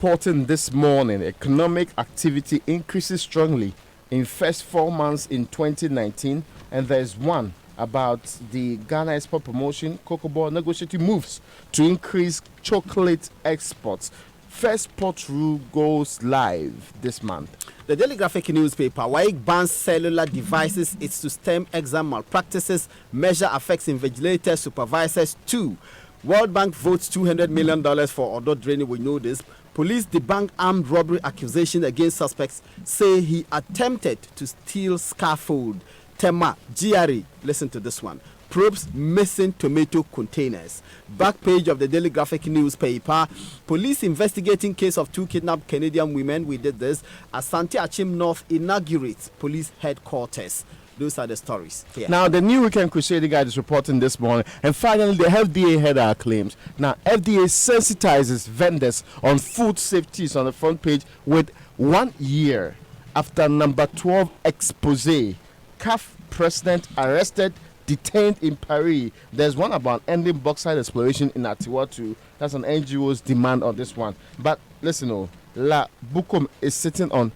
Reporting this morning, economic activity increases strongly in first 4 months in 2019, and there's one about the Ghana Export Promotion Cocoa Board negotiating moves to increase chocolate exports. First port rule goes live this month. The Daily Graphic newspaper, WAEC bans cellular devices. It's to stem exam malpractices. Measure affects invigilators, supervisors too. World Bank votes $200 million for Odo Drainage. We know this. Police debunk armed robbery accusation against suspects. Say he attempted to steal scaffold. Tema, GRE, listen to this one. Probes missing tomato containers. Back page of the Daily Graphic newspaper. Police investigating case of 2 kidnapped Canadian women. We did this. Asante Achim North inaugurates police headquarters. Those are the stories here. Now, the New Weekend Crusade guide is reporting this morning. And finally, the FDA heard our claims. Now, FDA sensitizes vendors on food safety on the front page with 1 year after number 12 expose. CAF president arrested, detained in Paris. There's one about ending bauxite exploration in Atiwatu. That's an NGO's demand on this one. But listen, La Bukum is sitting on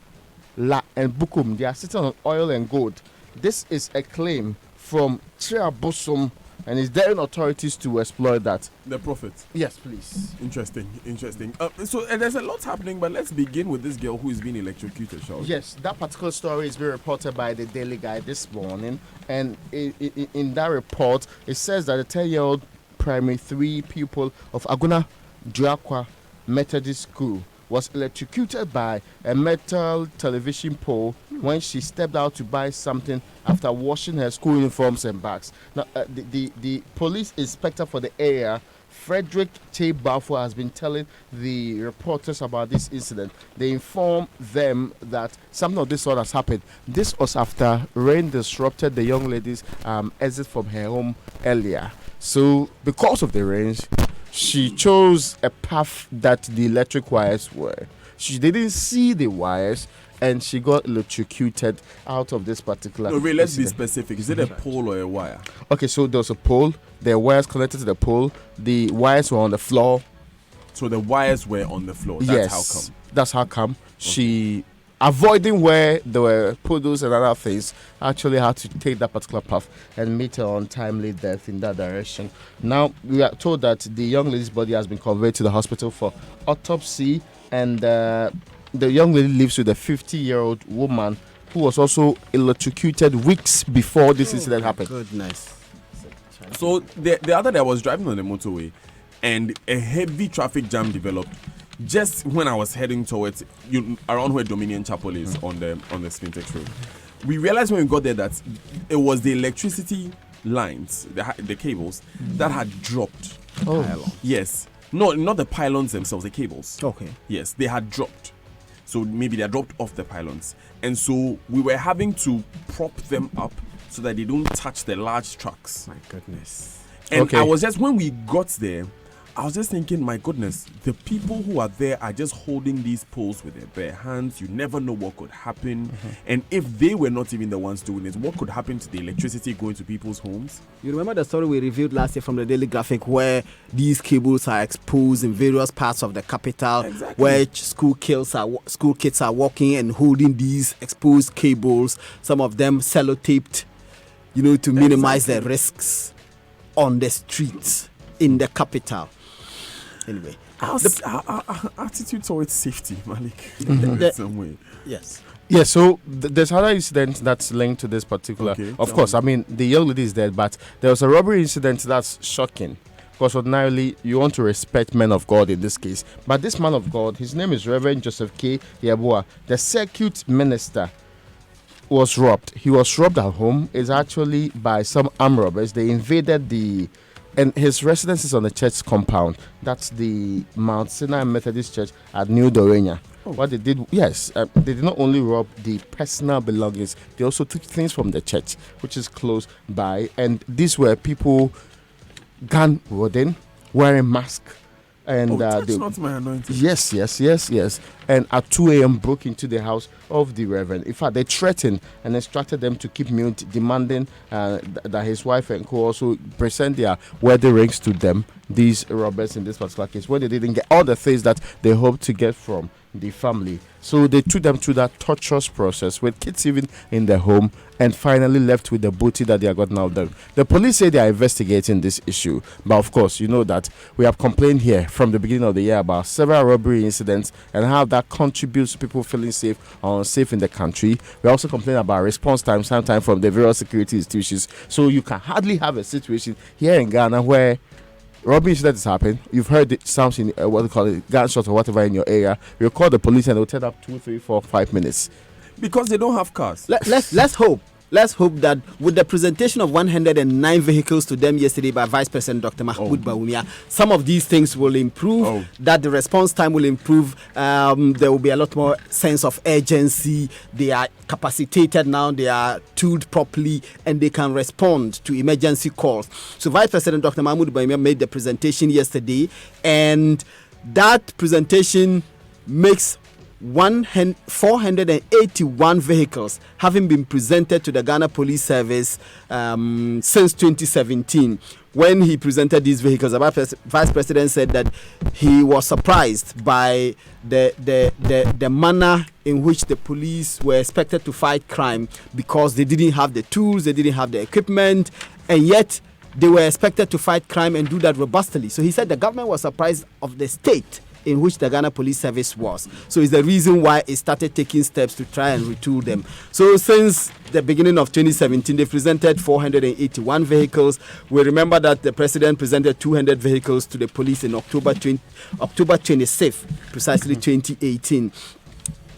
La and Bukum. They are sitting on oil and gold. This is a claim from Triabosum and is daring authorities to exploit that. The profit. Yes, please. Interesting. So there's a lot happening, but let's begin with this girl who is being electrocuted, shall we? Yes, that particular story is being reported by the Daily Guide this morning. And in that report, it says that a 10-year-old primary 3 pupil of Aguna Juakwa Methodist School was electrocuted by a metal television pole when she stepped out to buy something after washing her school uniforms and bags. Now, the police inspector for the area, Frederick T. Balfour, has been telling the reporters about this incident. They informed them that something of this sort has happened. This was after rain disrupted the young lady's exit from her home earlier. So, because of the rains, she chose a path that the electric wires were. She didn't see the wires and she got electrocuted out of this particular. No, Ray, let's be specific. Is it a pole or a wire? Okay, so there was a pole. There were wires connected to the pole. The wires were on the floor. So the wires were on the floor. That's yes, how come. That's how come. Okay. She, avoiding where there were puddles and other things, actually had to take that particular path and meet her untimely death in that direction. Now, we are told that the young lady's body has been conveyed to the hospital for autopsy, and the young lady lives with a 50-year-old woman who was also electrocuted weeks before this incident happened. Goodness. So the other day I was driving on the motorway and a heavy traffic jam developed just when I was heading towards around where Dominion Chapel is on the Spintex Road. We realized when we got there that it was the electricity lines, the cables that had dropped. Oh. Yes. No, not the pylons themselves, the cables. Okay. Yes, they had dropped. So maybe they dropped off the pylons. And so we were having to prop them up so that they don't touch the large trucks. My goodness. And okay. I was just, when we got there, I was just thinking, my goodness, the people who are there are just holding these poles with their bare hands. You never know what could happen. And if they were not even the ones doing it, what could happen to the electricity going to people's homes? You remember the story we reviewed last year from the Daily Graphic where these cables are exposed in various parts of the capital, Exactly. where school kids are walking and holding these exposed cables, some of them sellotaped, to minimize the risks on the streets in the capital. Anyway, Our attitude towards safety, Malik, in some way. Yes. Yeah, so there's another incident that's linked to this particular. Okay, of course, I mean, the young lady is dead, but there was a robbery incident that's shocking. Because ordinarily, you want to respect men of God in this case. But this man of God, his name is Reverend Joseph K. Yabua, the circuit minister, was robbed. He was robbed at home. It's actually by some armed robbers. They invaded and his residence is on the church compound. That's the Mount Sinai Methodist Church at New Dorenia. Oh. What they did, they did not only rob the personal belongings, they also took things from the church, which is close by. And these were people gun wooden, wearing masks, And touch they, not my anointing. yes. And at 2 a.m. broke into the house of the Reverend. In fact, they threatened and instructed them to keep mute, demanding that his wife and co also present their wedding rings to them, these robbers in this particular case, when they didn't get all the things that they hoped to get from the family. So they took them through that torturous process with kids even in their home, and finally left with the booty that they have gotten out of them. The police say they are investigating this issue, but of course, you know that we have complained here from the beginning of the year about several robbery incidents and how that contributes to people feeling safe or unsafe in the country. We also complain about response time sometimes from the various security institutions. So you can hardly have a situation here in Ghana where robbery incident is happening. You've heard it sounds in what they call it, gunshot or whatever in your area. You call the police and they'll turn up 2, 3, 4, 5 minutes. Because they don't have cars. Let's hope. Let's hope that with the presentation of 109 vehicles to them yesterday by Vice President Dr. Mahmoud Bawumia, some of these things will improve, that the response time will improve. There will be a lot more sense of urgency. They are capacitated now, they are tooled properly, and they can respond to emergency calls. So Vice President Dr. Mahmoud Bawumia made the presentation yesterday, and that presentation makes 481 vehicles having been presented to the Ghana Police Service since 2017. When he presented these vehicles, the Vice President said that he was surprised by the manner in which the police were expected to fight crime, because they didn't have the tools, they didn't have the equipment, and yet they were expected to fight crime and do that robustly. So he said the government was surprised of the state in which the Ghana Police Service was. So it's the reason why it started taking steps to try and retool them. So since the beginning of 2017, they presented 481 vehicles. We remember that the president presented 200 vehicles to the police in October 26th, precisely 2018.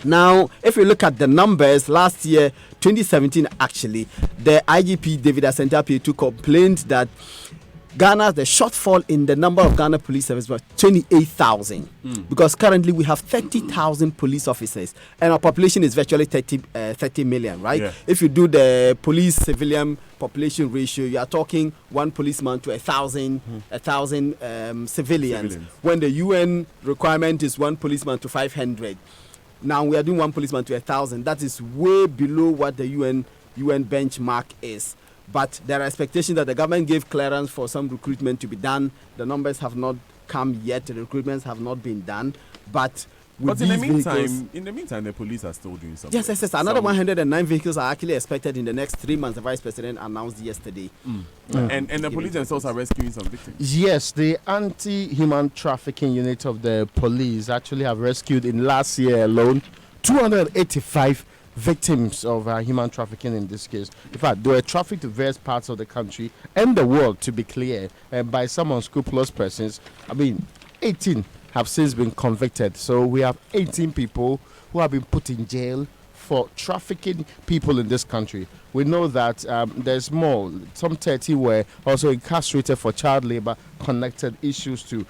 Now, if we look at the numbers, last year, 2017 actually, the IGP David Asante Appiah complained that the shortfall in the number of Ghana Police Service was 28,000, because currently we have 30,000 police officers and our population is virtually 30 million, right? Yeah. If you do the police civilian population ratio, you are talking one policeman to 1,000 civilians, when the UN requirement is one policeman to 500. Now we are doing one policeman to 1,000. That is way below what the UN benchmark is. But there are expectations that the government gave clearance for some recruitment to be done. The numbers have not come yet. The recruitments have not been done. But in the meantime, the police are still doing something. Yes. Another 109 vehicles are actually expected in the next 3 months. The Vice President announced yesterday. And the police themselves are rescuing some victims. Yes, the anti-human trafficking unit of the police actually have rescued in last year alone 285 victims of human trafficking in this case. In fact, they were trafficked to various parts of the country and the world, to be clear, by some unscrupulous persons. 18 have since been convicted. So we have 18 people who have been put in jail for trafficking people in this country. We know that there's more. Some 30 were also incarcerated for child labor connected issues too.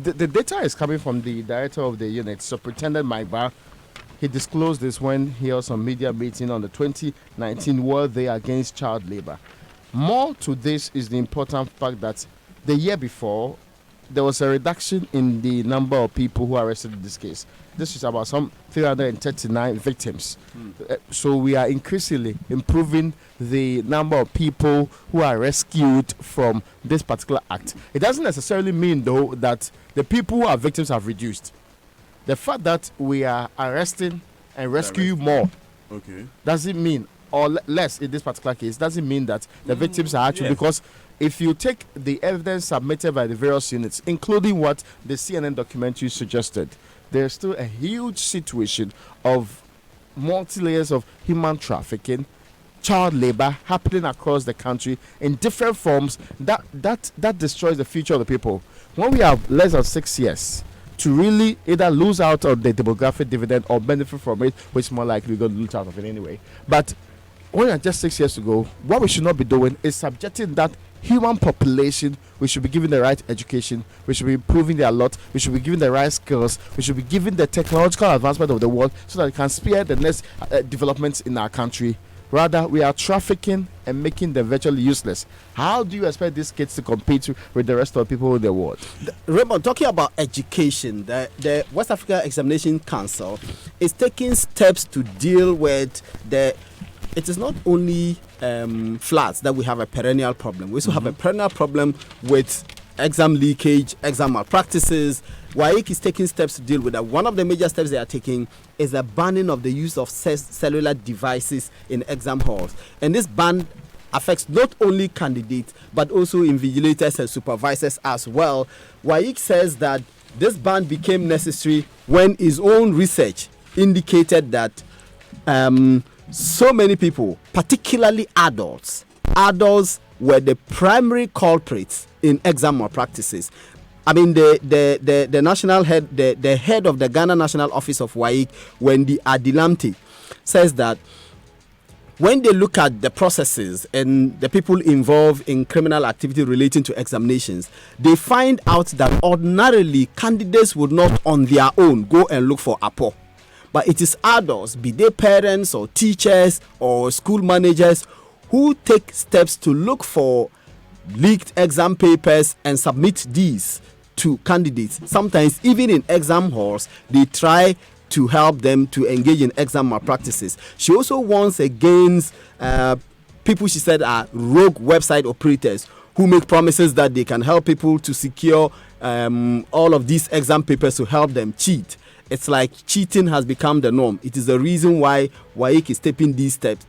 The data is coming from the director of the unit, Superintendent Maiba. He disclosed this when he was on media meeting on the 2019 World Day Against Child Labor. More to this is the important fact that the year before, there was a reduction in the number of people who are arrested in this case. This is about some 339 victims. So we are increasingly improving the number of people who are rescued from this particular act. It doesn't necessarily mean, though, that the people who are victims have reduced. The fact that we are arresting and rescuing more doesn't mean, or less in this particular case, doesn't mean that the victims are actually, because if you take the evidence submitted by the various units, including what the CNN documentary suggested, there's still a huge situation of multi-layers of human trafficking, child labor happening across the country in different forms that destroys the future of the people. When we have less than 6 years to really either lose out on the demographic dividend or benefit from it, which is more likely we're going to lose out of it anyway. But when you're just 6 years to go, what we should not be doing is subjecting that human population. We should be giving the right education, we should be improving their lot, we should be giving the right skills, we should be giving the technological advancement of the world so that it can spear the next developments in our country. Rather, we are trafficking and making them virtually useless. How do you expect these kids to compete with the rest of the people in the world? Raymond, talking about education, the West Africa Examination Council is taking steps to deal with it is not only flats that we have a perennial problem. We also have a perennial problem with exam leakage, exam malpractices. WAEC is taking steps to deal with that. One of the major steps they are taking is the banning of the use of cellular devices in exam halls. And this ban affects not only candidates but also invigilators and supervisors as well. WAEC says that this ban became necessary when his own research indicated that so many people, particularly adults were the primary culprits in exam malpractices. I mean, the national head, the head of the Ghana National Office of WAEC, Wendy Adilamte, says that when they look at the processes and the people involved in criminal activity relating to examinations, they find out that ordinarily candidates would not on their own go and look for APO. But it is adults, be they parents or teachers or school managers, who take steps to look for leaked exam papers and submit these to candidates. Sometimes even in exam halls, they try to help them to engage in exam malpractices. She also warns against people she said are rogue website operators who make promises that they can help people to secure all of these exam papers to help them cheat. It's like cheating has become the norm. It is the reason why WAEC is taking these steps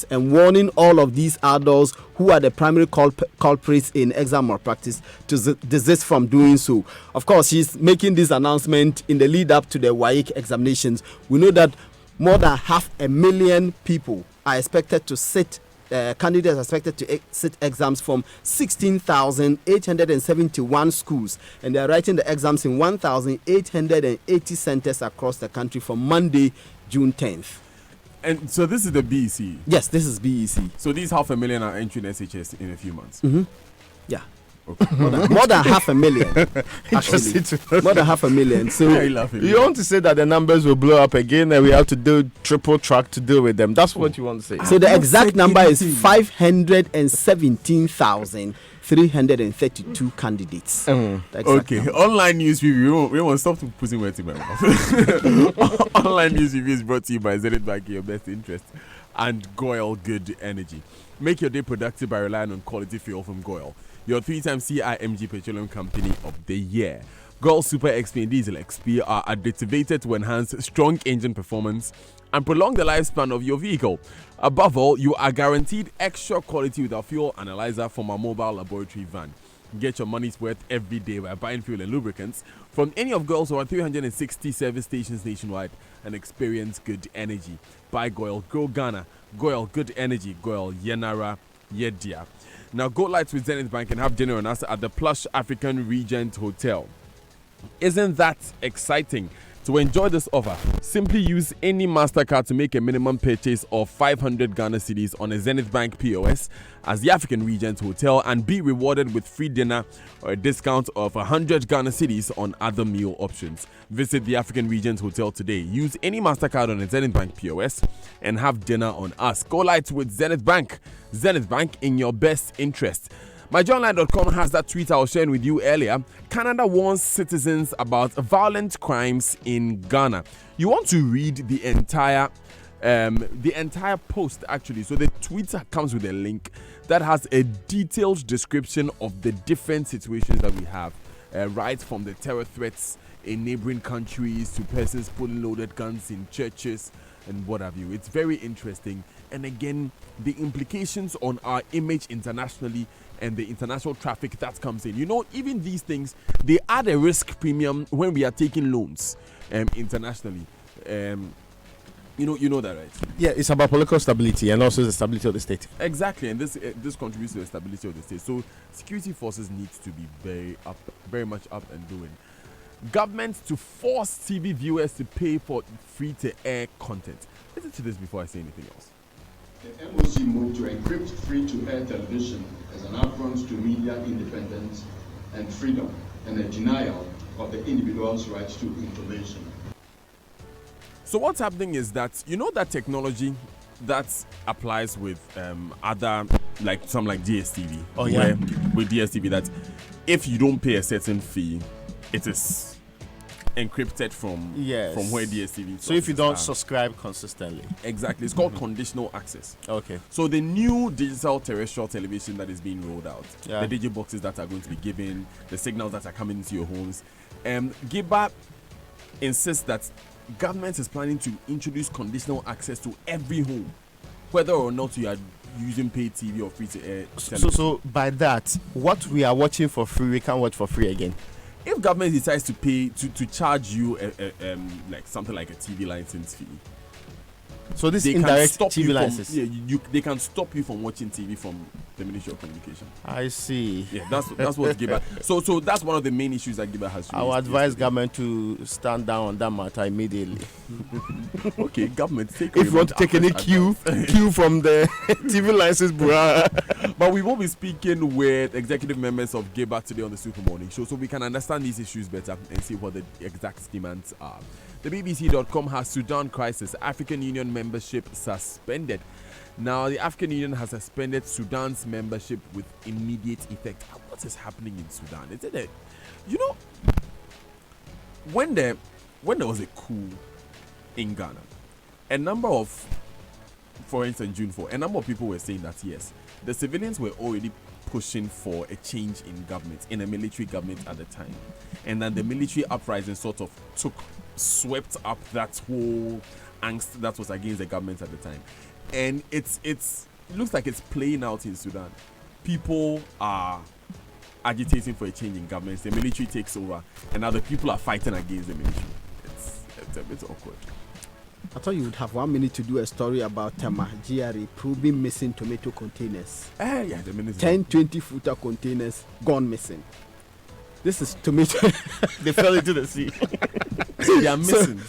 and warning all of these adults who are the primary culprits in exam malpractice to desist from doing so. Of course, she's making this announcement in the lead up to the WAEC examinations. We know that more than 500,000 people are expected to sit. Candidates are expected to sit exams from 16,871 schools, and they are writing the exams in 1,880 centers across the country from Monday, June 10th. And so this is the BEC? Yes, this is BEC. So these 500,000 are entering SHS in a few months? Yeah. Okay. More than 500,000. Actually, more than 500,000. So you want to say that the numbers will blow up again and we have to do triple track to deal with them. That's what you want to say. So the exact number is 517,332 candidates. Okay. Online news review. We won't stop putting words in my mouth. Online news review is brought to you by Zenith Bank, your best interest, and Goyle Good Energy. Make your day productive by relying on quality fuel from Goyle, your 3-time CIMG Petroleum Company of the Year. Goyle Super XP and Diesel XP are additive to enhance strong engine performance and prolong the lifespan of your vehicle. Above all, you are guaranteed extra quality with our fuel analyzer from our mobile laboratory van. Get your money's worth every day by buying fuel and lubricants from any of Goyle's over 360 service stations nationwide and experience good energy. Buy Goyle, go Ghana. Goyle Good Energy, Goyle Yenara Yedia. Now go lights with Zenith Bank and have dinner on us at the plush African Regent Hotel. Isn't that exciting? To enjoy this offer, simply use any MasterCard to make a minimum purchase of 500 Ghana cedis on a Zenith Bank POS as the African Regent Hotel and be rewarded with free dinner or a discount of 100 Ghana cedis on other meal options. Visit the African Regent Hotel today. Use any MasterCard on a Zenith Bank POS and have dinner on us. Go light with Zenith Bank. Zenith Bank, in your best interest. MyJohnline.com has that tweet I was sharing with you earlier. Canada warns citizens about violent crimes in Ghana. You want to read the entire post actually. So the tweet comes with a link that has a detailed description of the different situations that we have, right from the terror threats in neighboring countries to persons pulling loaded guns in churches and what have you. It's very interesting, and again, the implications on our image internationally and the international traffic that comes in. You know, even these things, they add a risk premium when we are taking loans internationally. You know that, right? Yeah, it's about political stability and also the stability of the state. Exactly, and this contributes to the stability of the state. So security forces need to be very much up and doing. Government to force TV viewers to pay for free-to-air content. Listen to this before I say anything else. The MOC moved to encrypt free-to-air television as an affront to media independence and freedom and a denial of the individual's right to information. So what's happening is that, you know that technology that applies with other, like some like DSTV. Oh, yeah. Where with DSTV, that if you don't pay a certain fee, it is encrypted from Yes. from where DSTV. So if you sources don't are. subscribe consistently. Exactly, it's called conditional access. Okay. So the new digital terrestrial television that is being rolled out, Yeah. the digiboxes that are going to be given, the signals that are coming into your homes, Giba insists that government is planning to introduce conditional access to every home, whether or not you are using paid TV or free to air television. So by that, what we are watching for free, we can't watch for free again. If government decides to pay to charge you like something like a TV license fee, So this they can indirect stop TV you licenses. from they can stop you from watching TV from the Ministry of Communication. I see. Yeah, that's what Giba. So that's one of the main issues that Giba has. I would raised advise yesterday. government to stand down on that matter immediately. Okay, government, take. If you want to take any cue from the TV license, bruh. But we will be speaking with executive members of Giba today on the Super Morning Show, so we can understand these issues better and see what the exact demands are. The BBC.com has Sudan crisis, African Union membership suspended. Now, the African Union has suspended Sudan's membership with immediate effect. What is happening in Sudan? Is it a, when there was a coup in Ghana, a number of, for instance, June 4, a number of people were saying that yes, the civilians were already pushing for a change in government, in a military government at the time, and that the military uprising sort of swept up that whole angst that was against the government at the time. And it looks like it's playing out in Sudan. People are agitating for a change in government. The military takes over, and now the people are fighting against the military. It's a bit awkward. I thought you would have 1 minute to do a story about Tema GRA proving missing tomato containers. Yeah, the minister. 10, 20-footer containers gone missing. This is tomato. They fell into the sea. They are missing.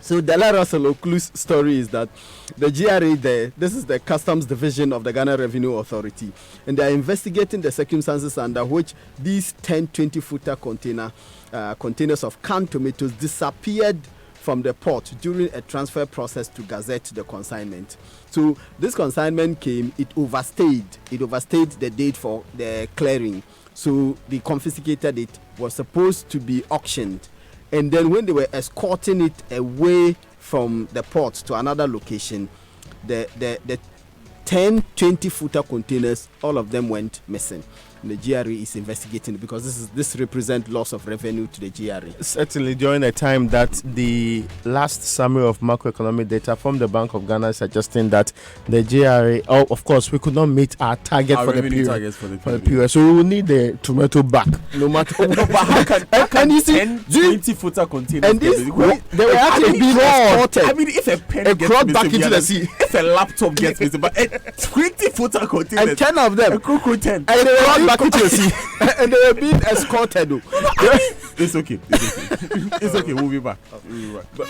So Dela Russell Okulu's story is that the GRA this is the Customs Division of the Ghana Revenue Authority, and they are investigating the circumstances under which these 10, 20-footer containers of canned tomatoes disappeared from the port during a transfer process to Gazette the consignment. So this consignment came, it overstayed the date for the clearing. So they confiscated it, was supposed to be auctioned. And then when they were escorting it away from the port to another location, the 10, 20-footer containers, all of them went missing. And the GRA is investigating because this represents loss of revenue to the GRA. Certainly during a time that the last summary of macroeconomic data from the Bank of Ghana is suggesting that the GRA, of course, we could not meet our target Our for the revenue period. targets for the For the period. period. So we will need the tomato back, no matter what. How can you see, 10, 20-footer containers and get this, missing? they were actually being exported. I mean, if a pen It gets crawled missing, back into the sea. if a laptop gets missing, but a 20-footer container, And 10 of them. a cuckoo 10. And they were all back into the sea. And they were being escorted. It's okay. It's okay. It's okay. We'll be back. We'll be back. But